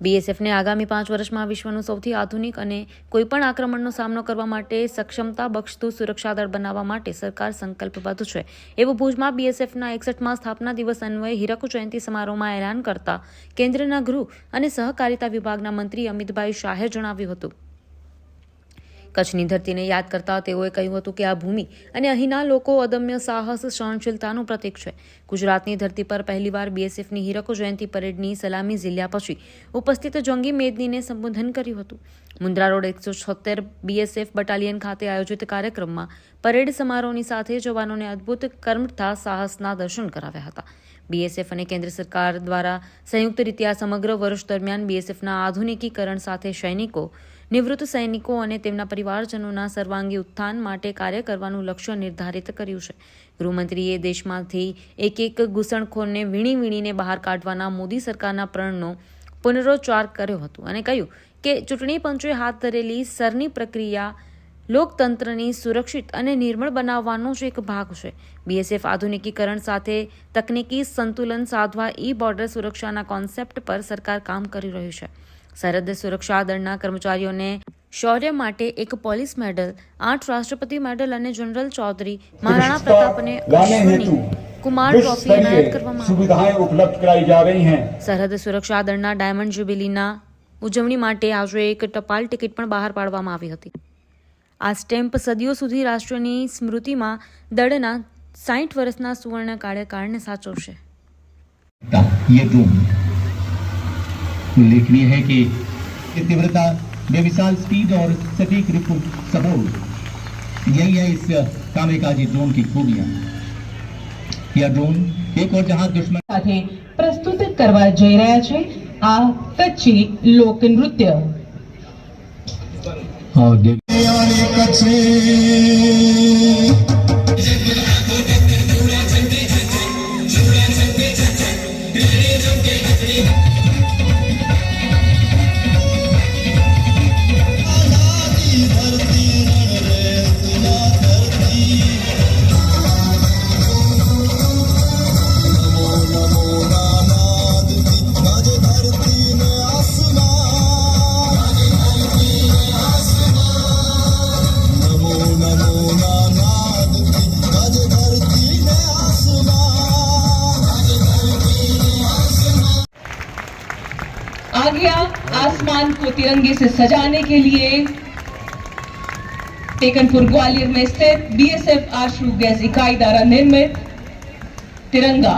બીએસએફને આગામી 5 વર્ષમાં વિશ્વનું સૌથી આધુનિક અને કોઈપણ આક્રમણનો સામનો કરવા માટે સક્ષમતા બક્ષતું સુરક્ષા દળ બનાવવા માટે સરકાર સંકલ્પબદ્ધ છે એવું ભુજમાં બીએસએફના 61મા સ્થાપના દિવસ અન્વયે હીરક જયંતિ સમારોહમાં એલાન કરતા કેન્દ્રના ગૃહ અને સહકારિતા વિભાગના મંત્રી અમિતભાઈ શાહે જણાવ્યું હતું। કચ્છની ધરતીને યાદ કરતા તેઓએ કહ્યું હતું કે આ ભૂમિ અને અહીંના લોકો અદમ્ય સાહસ સહનશીલતાનું પ્રતીક છે। ગુજરાતની ધરતી પર પહેલીવાર બીએસએફની હીરક જયંતિ પરેડની સલામી ઝીલ્યા પછી ઉપસ્થિત જંગી મેદનીને સંબોધન કર્યું હતું। મુન્દ્રા રોડ 176 બીએસએફ બટાલિયન ખાતે આયોજિત કાર્યક્રમમાં પરેડ સમારોહની સાથે જવાનોને અદ્ભુત કર્મઠતા સાહસના દર્શન કરાવ્યા હતા। બીએસએફ અને કેન્દ્ર સરકાર દ્વારા સંયુક્ત રીતે આ સમગ્ર વર્ષ દરમિયાન બીએસએફના આધુનિકીકરણ સાથે સૈનિકો, નિવૃત્ત સૈનિકો અને તેમના પરિવારજનોના સર્વાંગી ઉત્થાન માટે કાર્ય કરવાનું લક્ષ્ય નિર્ધારિત કર્યું છે। ગૃહમંત્રીએ દેશમાંથી એક ઘૂસણખોરને વીણીને બહાર કાઢવાના મોદી સરકારના પ્રણનો પુનરોચ્ચાર કર્યો હતો અને કહ્યું કે ચૂંટણી પંચે હાથ ધરેલી સરની પ્રક્રિયા લોકતંત્રની સુરક્ષિત અને નિર્મળ બનાવવાનો જ એક ભાગ છે। બીએસએફ આધુનિકીકરણ સાથે તકનીકી સંતુલન સાધવા બોર્ડર સુરક્ષાના કોન્સેપ્ટ પર સરકાર કામ કરી રહ્યું છે। સરહદ સુરક્ષા દળના કર્મચારીઓને શૌર્ય માટે એક પોલીસ મેડલ, 8 રાષ્ટ્રપતિ મેડલ અને જનરલ ચૌધરી મહારાણા પ્રતાપને અશ્વિની કુમાર ટ્રોફી એનાયત કરવામાં આવી। સરહદ સુરક્ષા દળના ડાયમંડ જ્યુબિલીના ઉજવણી માટે આજે એક ટપાલ ટિકિટ પણ બહાર પાડવામાં આવી હતી। આ સ્ટેમ્પ સદીઓ સુધી રાષ્ટ્રની સ્મૃતિમાં દળના 60 વર્ષના સુવર્ણ કાર્યકાળને સાચવશે। उल्लेखनीय है कि तीव्रता, बेमिसाल स्पीड और सटीक सपोर्ट यही है इस कामकाजी ड्रोन की खूबियां। यह ड्रोन एक और जहां दुश्मन સાથે પ્રસ્તુત કરવા જઈ રહ્યા છે આ કચ્છી લોક નૃત્ય। आ गया आसमान को तिरंगे से सजाने के लिए टेकनपुर ग्वालियर में स्थित बीएसएफ आशु गैस इकाई द्वारा निर्मित तिरंगा